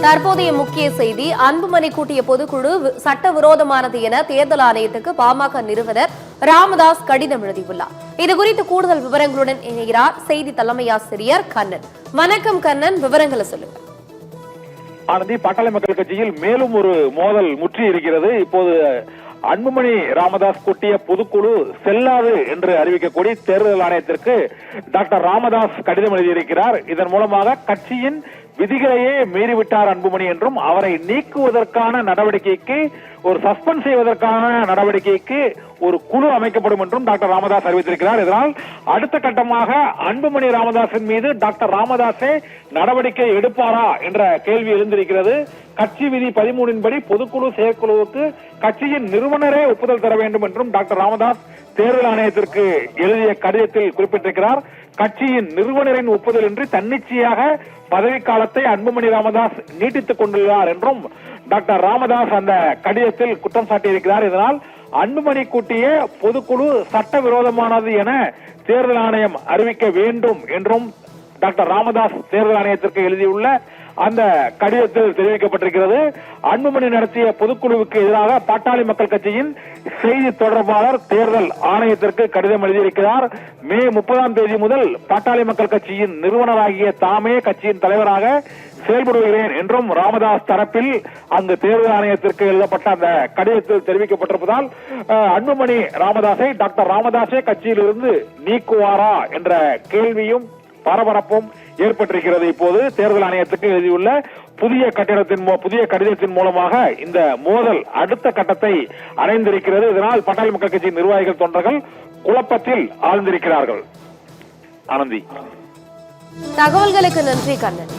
தற்போதைய முக்கிய செய்தி, அன்புமணி கூட்டிய பொதுக்குழு சட்டவிரோதமானது என தேர்தல் ஆணையத்துக்கு பாமக நிறுவனர் ராமதாஸ் கடிதம் எழுதியுள்ளார். இதுகுறித்து கூடுதல் விவரங்களுடன் இணைகிறார் செய்தி தலைமை ஆசிரியர் கண்ணன். வணக்கம் கண்ணன், விவரங்களை சொல்லுங்க. ஆனந்தி, பாட்டாளி மக்கள் கட்சியில் மேலும் ஒரு மோதல் முற்றி இருக்கிறது. இப்போது அன்புமணி ராமதாஸ் கூட்டிய பொதுக்குழு செல்லாது என்று அறிவிக்கக்கூடிய தேர்தல் ஆணையத்திற்கு டாக்டர் ராமதாஸ் கடிதம் எழுதியிருக்கிறார். இதன் மூலமாக கட்சியின் விதிகளையே மீறிவிட்டார் அன்புமணி என்றும், அவரை நீக்குவதற்கான நடவடிக்கைக்கு, ஒரு சஸ்பெண்ட் செய்வதற்கான நடவடிக்கைக்கு ஒரு குழு அமைக்கப்படும் என்றும் டாக்டர் ராமதாஸ் அறிவித்திருக்கிறார். இதனால் அடுத்த கட்டமாக அன்புமணி ராமதாஸின் மீது டாக்டர் ராமதாஸே நடவடிக்கை எடுப்பாரா என்ற கேள்வி எழுந்திருக்கிறது. கட்சி விதி 13 படி பொதுக்குழு செயற்குழுவுக்கு கட்சியின் நிறுவனரே ஒப்புதல் தர வேண்டும் என்றும் டாக்டர் ராமதாஸ் தேர்தல் ஆணையத்திற்கு எழுதிய கடிதத்தில் குறிப்பிட்டிருக்கிறார். கட்சியின் நிறுவனரின் ஒப்புதல் இன்றி தன்னிச்சையாக பதவிக்காலத்தை அன்புமணி ராமதாஸ் நீட்டித்துக் கொண்டுள்ளார் என்றும் டாக்டர் ராமதாஸ் அந்த கடிதத்தில் குற்றம் சாட்டியிருக்கிறார். இதனால் அன்புமணி கூட்டிய பொதுக்குழு சட்டவிரோதமானது என தேர்தல் ஆணையம் அறிவிக்க வேண்டும் என்றும் டாக்டர் ராமதாஸ் தேர்தல் ஆணையத்திற்கு எழுதியுள்ள அந்த கடிதத்தில் தெரிவிக்கப்பட்டிருக்கிறது. அன்புமணி நடத்திய பொதுக்குழுவுக்கு எதிராக பாட்டாளி மக்கள் கட்சியின் செய்தி தொடர்பாளர் தேர்தல் ஆணையத்திற்கு கடிதம் எழுதியிருக்கிறார். மே 30ஆம் தேதி முதல் பாட்டாளி மக்கள் கட்சியின் நிறுவனராகிய தாமே கட்சியின் தலைவராக செயல்படுகிறேன் என்றும் ராமதாஸ் தரப்பில் அங்கு தேர்தல் ஆணையத்திற்கு எழுதப்பட்ட அந்த கடிதத்தில் தெரிவிக்கப்பட்டிருப்பதால் அன்புமணி ராமதாஸை டாக்டர் ராமதாஸே கட்சியிலிருந்து நீக்குவாரா என்ற கேள்வியும் பரபரப்பும் ஏற்பட்டிருக்கிறது. இப்போது தேர்தல் ஆணையத்துக்கு எழுதியுள்ள புதிய கடிதத்தின் மூலமாக இந்த மோதல் அடுத்த கட்டத்தை அடைந்திருக்கிறது. இதனால் பாட்டாளி மக்கள் கட்சி நிர்வாகிகள், தொண்டர்கள் குழப்பத்தில் ஆழ்ந்திருக்கிறார்கள். ஆனந்தி, தகவல்களுக்கு நன்றி கண்ணன்.